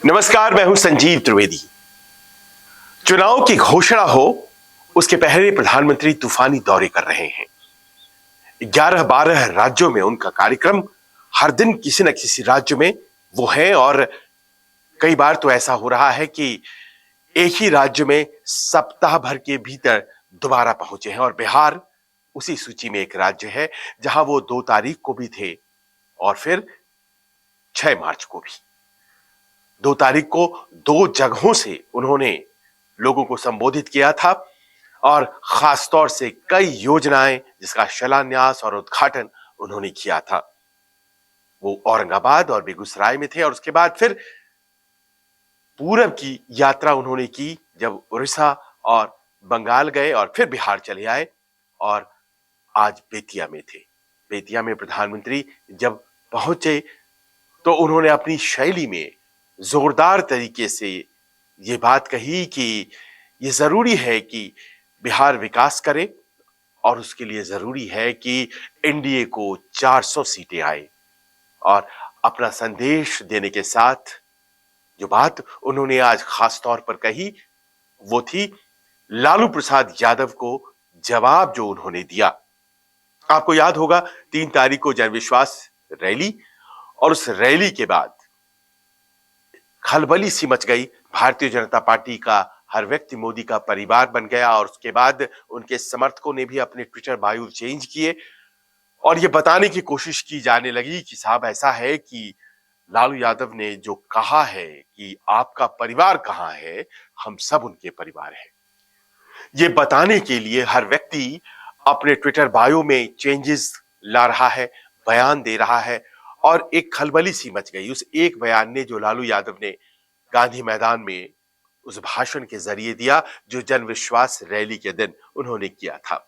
नमस्कार, मैं हूं संजीव त्रिवेदी। चुनाव की घोषणा हो उसके पहले प्रधानमंत्री तूफानी दौरे कर रहे हैं। 11-12 राज्यों में उनका कार्यक्रम, हर दिन किसी न किसी राज्य में वो है और कई बार तो ऐसा हो रहा है कि एक ही राज्य में सप्ताह भर के भीतर दोबारा पहुंचे हैं और बिहार उसी सूची में एक राज्य है जहां वो 2 तारीख को भी थे और फिर 6 मार्च को भी। 2 तारीख को 2 जगहों से उन्होंने लोगों को संबोधित किया था और खास तौर से कई योजनाएं जिसका शिलान्यास और उद्घाटन उन्होंने किया था। वो औरंगाबाद और बेगूसराय में थे और उसके बाद फिर पूरब की यात्रा उन्होंने की, जब उड़ीसा और बंगाल गए और फिर बिहार चले आए और आज बेतिया में थे। बेतिया में प्रधानमंत्री जब पहुंचे तो उन्होंने अपनी शैली में जोरदार तरीके से ये बात कही कि ये जरूरी है कि बिहार विकास करे और उसके लिए जरूरी है कि एनडीए को 400 सीटें आए। और अपना संदेश देने के साथ जो बात उन्होंने आज खास तौर पर कही वो थी लालू प्रसाद यादव को जवाब जो उन्होंने दिया। आपको याद होगा 3 तारीख को जन विश्वास रैली और उस रैली के बाद खलबली सी मच गई। भारतीय जनता पार्टी का हर व्यक्ति मोदी का परिवार बन गया और उसके बाद उनके समर्थकों ने भी अपने ट्विटर बायो चेंज किए और ये बताने की कोशिश की जाने लगी कि साहब ऐसा है कि लालू यादव ने जो कहा है कि आपका परिवार कहां है, हम सब उनके परिवार हैं। ये बताने के लिए हर व्यक्ति अपने ट्विटर बायो में चेंजेस ला रहा है, बयान दे रहा है और एक खलबली सी मच गई उस एक बयान ने जो लालू यादव ने गांधी मैदान में उस भाषण के जरिए दिया जो जन विश्वास रैली के दिन उन्होंने किया था।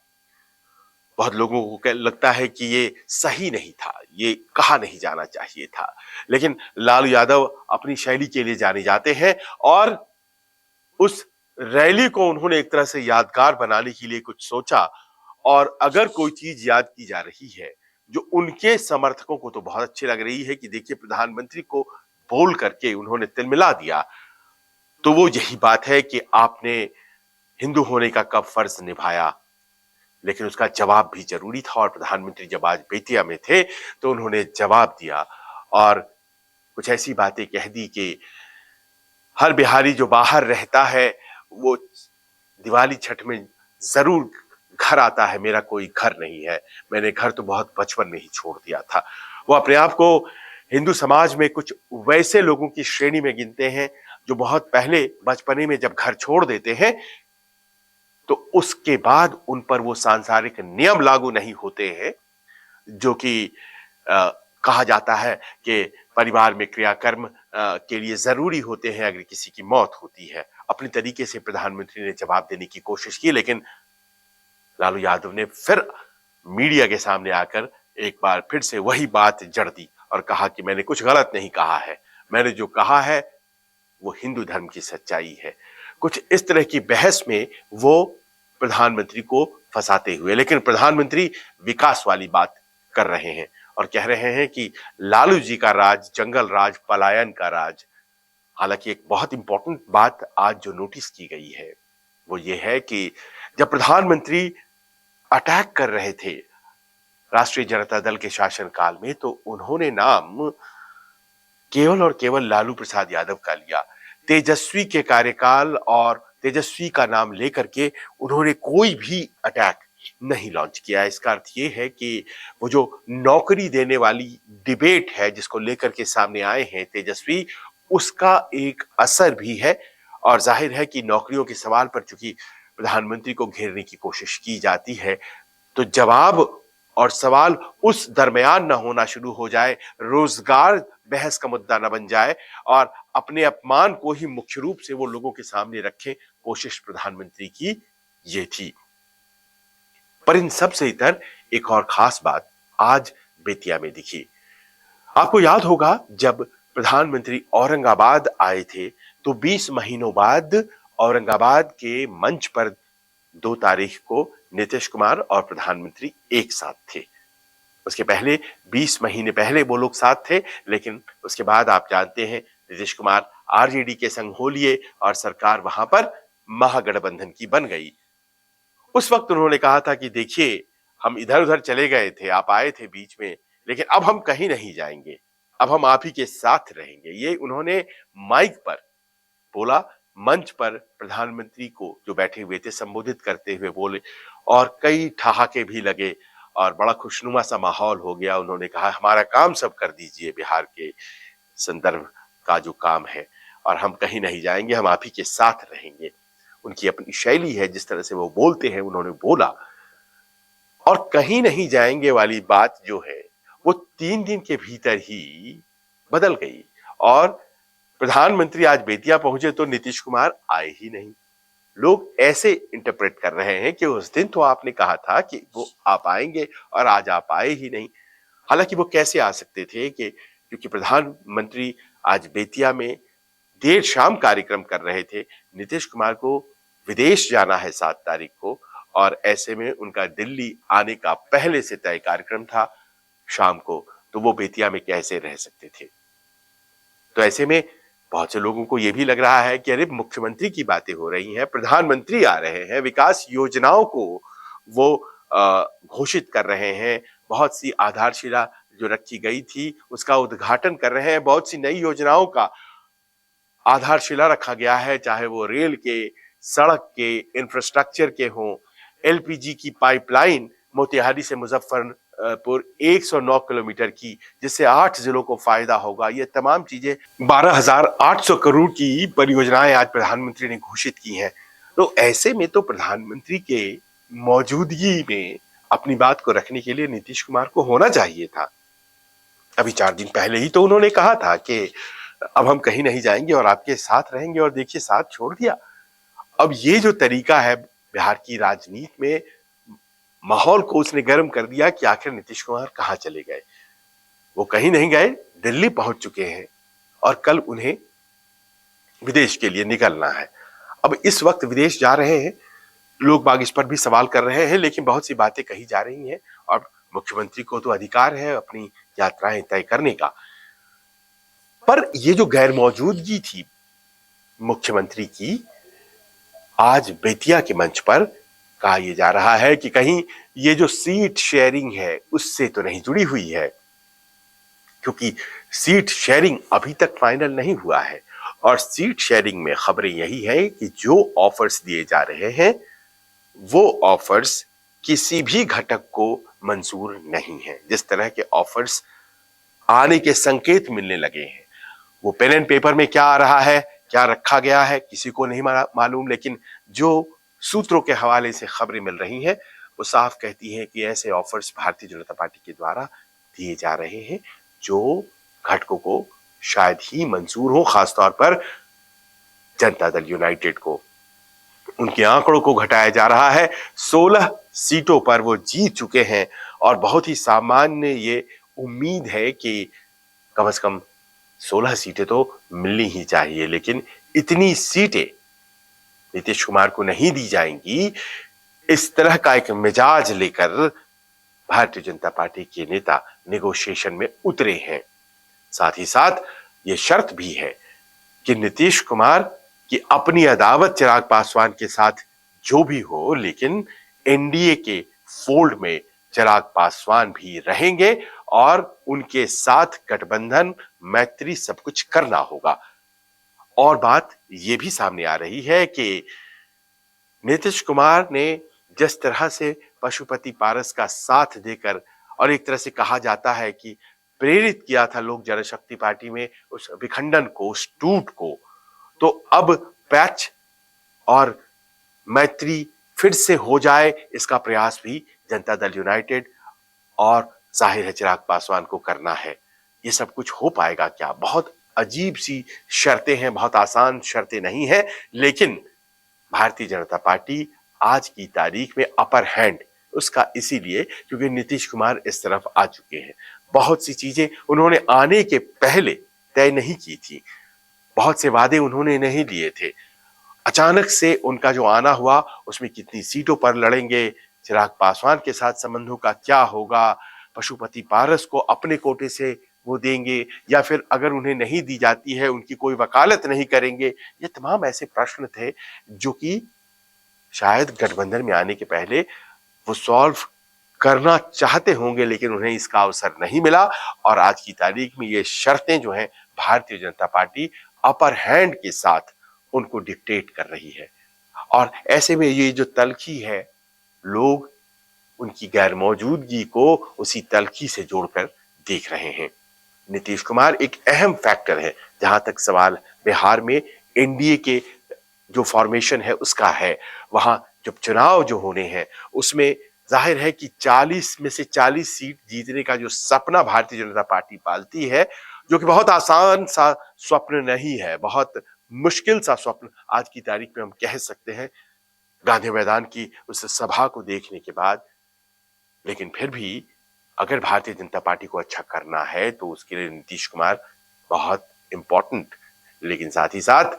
बहुत लोगों को लगता है कि ये सही नहीं था, ये कहा नहीं जाना चाहिए था, लेकिन लालू यादव अपनी शैली के लिए जाने जाते हैं और उस रैली को उन्होंने एक तरह से यादगार बनाने के लिए कुछ सोचा। और अगर कोई चीज याद की जा रही है जो उनके समर्थकों को तो बहुत अच्छी लग रही है कि देखिए प्रधानमंत्री को बोल करके उन्होंने तिलमिला दिया, तो वो यही बात है कि आपने हिंदू होने का कब फर्ज निभाया, लेकिन उसका जवाब भी जरूरी था। और प्रधानमंत्री जब आज बेतिया में थे तो उन्होंने जवाब दिया और कुछ ऐसी बातें कह दी कि हर बिहारी जो बाहर रहता है वो दिवाली छठ में जरूर घर आता है, मेरा कोई घर नहीं है, मैंने घर तो बहुत बचपन में ही छोड़ दिया था। वो अपने आप को हिंदू समाज में कुछ वैसे लोगों की श्रेणी में गिनते हैं जो बहुत पहले बचपने में जब घर छोड़ देते हैं तो उसके बाद उन पर वो सांसारिक नियम लागू नहीं होते हैं जो कि कहा जाता है कि परिवार में क्रियाकर्म के लिए जरूरी होते हैं अगर किसी की मौत होती है। अपने तरीके से प्रधानमंत्री ने जवाब देने की कोशिश की, लेकिन लालू यादव ने फिर मीडिया के सामने आकर एक बार फिर से वही बात जड़ दी और कहा कि मैंने कुछ गलत नहीं कहा है, मैंने जो कहा है वो हिंदू धर्म की सच्चाई है। कुछ इस तरह की बहस में वो प्रधानमंत्री को फंसाते हुए, लेकिन प्रधानमंत्री विकास वाली बात कर रहे हैं और कह रहे हैं कि लालू जी का राज जंगल राज, पलायन का राज। हालांकि एक बहुत इंपॉर्टेंट बात आज जो नोटिस की गई है वो ये है कि जब प्रधानमंत्री अटैक कर रहे थे राष्ट्रीय जनता दल के शासनकाल में तो उन्होंने नाम केवल और केवल लालू प्रसाद यादव का लिया। तेजस्वी के कार्यकाल और तेजस्वी का नाम लेकर के उन्होंने कोई भी अटैक नहीं लॉन्च किया। इसका अर्थ ये है कि वो जो नौकरी देने वाली डिबेट है जिसको लेकर के सामने आए हैं तेजस्वी, उसका एक असर भी है और जाहिर है कि नौकरियों के सवाल पर चूंकि प्रधानमंत्री को घेरने की कोशिश की जाती है तो जवाब और सवाल उस दरमियान न होना शुरू हो जाए, रोजगार बहस का मुद्दा न बन जाए और अपने अपमान को ही मुख्य रूप से वो लोगों के सामने रखें, कोशिश प्रधानमंत्री की ये थी। पर इन सब से इतर एक और खास बात आज बेतिया में दिखी। आपको याद होगा जब प्रधानमंत्री औरंगाबाद आए थे तो 20 महीनों बाद औरंगाबाद के मंच पर 2 तारीख को नीतीश कुमार और प्रधानमंत्री एक साथ थे। उसके पहले 20 महीने पहले वो लोग साथ थे, लेकिन उसके बाद आप जानते हैं नीतीश कुमार आरजेडी के संग हो लिए और सरकार वहां पर महागठबंधन की बन गई। उस वक्त उन्होंने कहा था कि देखिए, हम इधर उधर चले गए थे, आप आए थे बीच में, लेकिन अब हम कहीं नहीं जाएंगे, अब हम आप ही के साथ रहेंगे। ये उन्होंने माइक पर बोला, मंच पर प्रधानमंत्री को जो बैठे हुए थे संबोधित करते हुए बोले और कई ठहाके भी लगे और बड़ा खुशनुमा सा माहौल हो गया। उन्होंने कहा, हमारा काम सब कर दीजिए, बिहार के संदर्भ का जो काम है, और हम कहीं नहीं जाएंगे, हम आप ही के साथ रहेंगे। उनकी अपनी शैली है, जिस तरह से वो बोलते हैं, उन्होंने बोला। और कहीं नहीं जाएंगे वाली बात जो है वो 3 दिन के भीतर ही बदल गई और प्रधानमंत्री आज बेतिया पहुंचे तो नीतीश कुमार आए ही नहीं। लोग ऐसे इंटरप्रेट कर रहे हैं कि उस दिन तो आपने कहा था कि वो आप आएंगे और आज आप आए ही नहीं। हालांकि वो कैसे आ सकते थे कि क्योंकि प्रधानमंत्री आज बेतिया में देर शाम कार्यक्रम कर रहे थे। नीतीश कुमार को विदेश जाना है 7 तारीख को और ऐसे में उनका दिल्ली आने का पहले से तय कार्यक्रम था शाम को, तो वो बेतिया में कैसे रह सकते थे। तो ऐसे में बहुत से लोगों को यह भी लग रहा है कि अरे मुख्यमंत्री की बातें हो रही हैं, प्रधानमंत्री आ रहे हैं, विकास योजनाओं को वो घोषित कर रहे हैं, बहुत सी आधारशिला जो रखी गई थी उसका उद्घाटन कर रहे हैं, बहुत सी नई योजनाओं का आधारशिला रखा गया है, चाहे वो रेल के, सड़क के, इंफ्रास्ट्रक्चर के हों, एलपीजी की पाइपलाइन मोतिहारी से मुजफ्फरपुर 109 किलोमीटर की, जिससे 8 जिलों को फायदा होगा। ये तमाम चीजें 12,800 करोड़ की परियोजनाएं आज प्रधानमंत्री ने घोषित की हैं। तो ऐसे में तो प्रधानमंत्री के मौजूदगी में अपनी बात को रखने के लिए नीतीश कुमार को होना चाहिए था। अभी 4 दिन पहले ही तो उन्होंने कहा था कि अब हम कहीं नहीं जाएंगे और आपके साथ रहेंगे, और देखिए साथ छोड़ दिया। अब ये जो तरीका है बिहार की राजनीति में, माहौल को उसने गर्म कर दिया कि आखिर नीतीश कुमार कहां चले गए। वो कहीं नहीं गए, दिल्ली पहुंच चुके हैं और कल उन्हें विदेश के लिए निकलना है। अब इस वक्त विदेश जा रहे हैं, लोग बाग इस पर भी सवाल कर रहे हैं, लेकिन बहुत सी बातें कही जा रही हैं और मुख्यमंत्री को तो अधिकार है अपनी यात्राएं तय करने का। पर ये जो गैर मौजूदगी थी मुख्यमंत्री की, आज बेतिया के मंच पर कहा यह जा रहा है कि कहीं ये जो सीट शेयरिंग है उससे तो नहीं जुड़ी हुई है, क्योंकि सीट शेयरिंग अभी तक फाइनल नहीं हुआ है। और सीट शेयरिंग में खबरें यही है कि जो ऑफर्स दिए जा रहे हैं वो ऑफर्स किसी भी घटक को मंजूर नहीं है। जिस तरह के ऑफर्स आने के संकेत मिलने लगे हैं, वो पेन एंड पेपर में क्या आ रहा है, क्या रखा गया है, किसी को नहीं मालूम, लेकिन जो सूत्रों के हवाले से खबरें मिल रही हैं वो साफ कहती हैं कि ऐसे ऑफर्स भारतीय जनता पार्टी के द्वारा दिए जा रहे हैं जो घटकों को शायद ही मंजूर हो, खासतौर पर जनता दल यूनाइटेड को। उनके आंकड़ों को घटाया जा रहा है। 16 सीटों पर वो जीत चुके हैं और बहुत ही सामान्य ये उम्मीद है कि कम से कम 16 सीटें तो मिलनी ही चाहिए, लेकिन इतनी सीटें नीतीश कुमार को नहीं दी जाएंगी। इस तरह का एक मिजाज लेकर भारतीय जनता पार्टी के नेता नेगोशिएशन में उतरे हैं। साथ ही साथ ये शर्त भी है कि नीतीश कुमार की अपनी अदावत चिराग पासवान के साथ जो भी हो, लेकिन एनडीए के फोल्ड में चिराग पासवान भी रहेंगे और उनके साथ गठबंधन, मैत्री सब कुछ करना होगा। और बात यह भी सामने आ रही है कि नीतीश कुमार ने जिस तरह से पशुपति पारस का साथ देकर और एक तरह से कहा जाता है कि प्रेरित किया था लोक जनशक्ति पार्टी में उस विखंडन को, उस टूट को, तो अब पैच और मैत्री फिर से हो जाए, इसका प्रयास भी जनता दल यूनाइटेड और जाहिर है चिराग पासवान को करना है। ये सब कुछ हो पाएगा क्या? बहुत अजीब सी शर्तें हैं, बहुत आसान शर्तें नहीं है, लेकिन भारतीय जनता पार्टी आज की तारीख में अपर हैंड उसका इसीलिए क्योंकि नीतीश कुमार इस तरफ आ चुके हैं। बहुत सी चीजें उन्होंने आने के पहले तय नहीं की थी, बहुत से वादे उन्होंने नहीं लिए थे। अचानक से उनका जो आना हुआ उसमें कितनी सीटों पर लड़ेंगे, चिराग पासवान के साथ संबंधों का क्या होगा, पशुपति पारस को अपने कोटे से वो देंगे या फिर अगर उन्हें नहीं दी जाती है उनकी कोई वकालत नहीं करेंगे। ये तमाम ऐसे प्रश्न थे जो कि शायद गठबंधन में आने के पहले वो सॉल्व करना चाहते होंगे, लेकिन उन्हें इसका अवसर नहीं मिला और आज की तारीख में ये शर्तें जो हैं Bharatiya Janata party upper hand के साथ उनको डिक्टेट कर रही है। और ऐसे में ये जो तलखी है, लोग उनकी गैर मौजूदगी को उसी तलखी से जोड़कर देख रहे हैं। नीतीश कुमार एक अहम फैक्टर है जहां तक सवाल बिहार में एनडीए के जो फॉर्मेशन है उसका है। वहां जब चुनाव जो होने हैं उसमें जाहिर है कि 40 में से 40 सीट जीतने का जो सपना भारतीय जनता पार्टी पालती है, जो कि बहुत आसान सा स्वप्न नहीं है, बहुत मुश्किल सा स्वप्न आज की तारीख में हम कह सकते हैं गांधी मैदान की उस सभा को देखने के बाद। लेकिन फिर भी अगर भारतीय जनता पार्टी को अच्छा करना है तो उसके लिए नीतीश कुमार बहुत इंपॉर्टेंट, लेकिन साथ ही साथ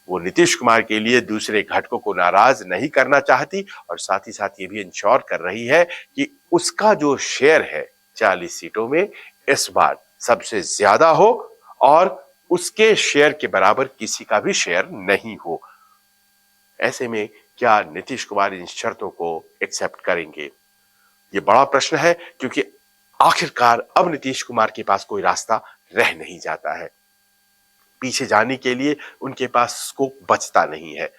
वो नीतीश कुमार के लिए दूसरे घटकों को नाराज नहीं करना चाहती और साथ ही साथ ये भी इंश्योर कर रही है कि उसका जो शेयर है 40 सीटों में इस बार सबसे ज्यादा हो और उसके शेयर के बराबर किसी का भी शेयर नहीं हो। ऐसे में क्या नीतीश कुमार इन शर्तों को एक्सेप्ट करेंगे? ये बड़ा प्रश्न है, क्योंकि आखिरकार अब नीतीश कुमार के पास कोई रास्ता रह नहीं जाता है। पीछे जाने के लिए उनके पास स्कोप बचता नहीं है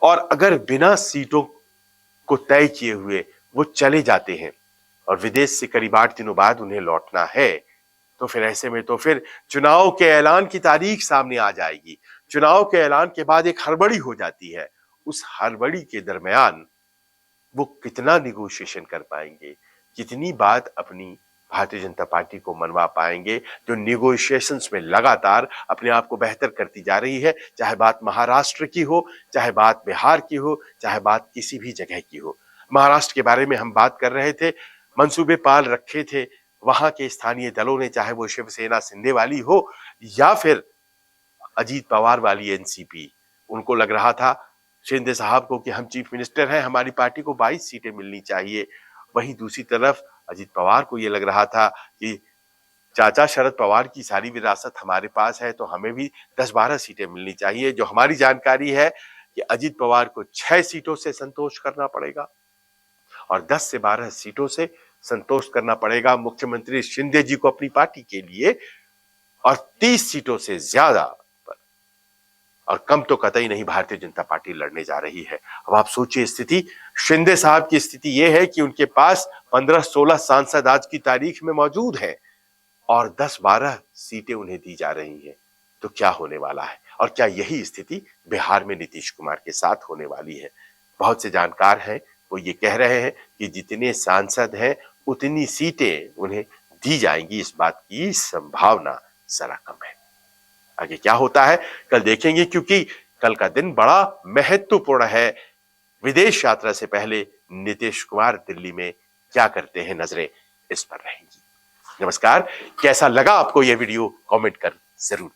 और अगर बिना सीटों को तय किए हुए वो चले जाते हैं और विदेश से करीब 8 दिनों बाद उन्हें लौटना है, तो फिर ऐसे में तो फिर चुनाव के ऐलान की तारीख सामने आ जाएगी। चुनाव के ऐलान के बाद एक हड़बड़ी हो जाती है। उस हड़बड़ी के दरमियान वो कितना निगोशिएशन कर पाएंगे, कितनी बात अपनी भारतीय जनता पार्टी को मनवा पाएंगे, जो निगोशिएशंस में लगातार अपने आप को बेहतर करती जा रही है, चाहे बात महाराष्ट्र की हो, चाहे बात बिहार की हो, चाहे बात किसी भी जगह की हो। महाराष्ट्र के बारे में हम बात कर रहे थे, मंसूबे पाल रखे थे वहां के स्थानीय दलों ने, चाहे वो शिवसेना सिंधे वाली हो या फिर अजीत पवार वाली एनसीपी। उनको लग रहा था शिंदे साहब को कि हम चीफ मिनिस्टर हैं, हमारी पार्टी को 22 सीटें मिलनी चाहिए। वहीं दूसरी तरफ अजीत पवार को यह लग रहा था कि चाचा शरद पवार की सारी विरासत हमारे पास है तो हमें भी 10-12 सीटें मिलनी चाहिए। जो हमारी जानकारी है कि अजीत पवार को 6 सीटों से संतोष करना पड़ेगा और 10 से 12 सीटों से संतोष करना पड़ेगा मुख्यमंत्री शिंदे जी को अपनी पार्टी के लिए, और 30 सीटों से ज्यादा और कम तो कतई नहीं भारतीय जनता पार्टी लड़ने जा रही है। अब आप सोचिए स्थिति, शिंदे साहब की स्थिति यह है कि उनके पास 15-16 सांसद आज की तारीख में मौजूद हैं और 10-12 सीटें उन्हें दी जा रही हैं। तो क्या होने वाला है और क्या यही स्थिति बिहार में नीतीश कुमार के साथ होने वाली है? बहुत से जानकार हैं वो ये कह रहे हैं कि जितने सांसद हैं उतनी सीटें उन्हें दी जाएंगी, इस बात की संभावना जरा कम है। आगे क्या होता है कल देखेंगे, क्योंकि कल का दिन बड़ा महत्वपूर्ण है। विदेश यात्रा से पहले नीतीश कुमार दिल्ली में क्या करते हैं, नजरें इस पर रहेंगी। नमस्कार, कैसा लगा आपको यह वीडियो कमेंट कर जरूर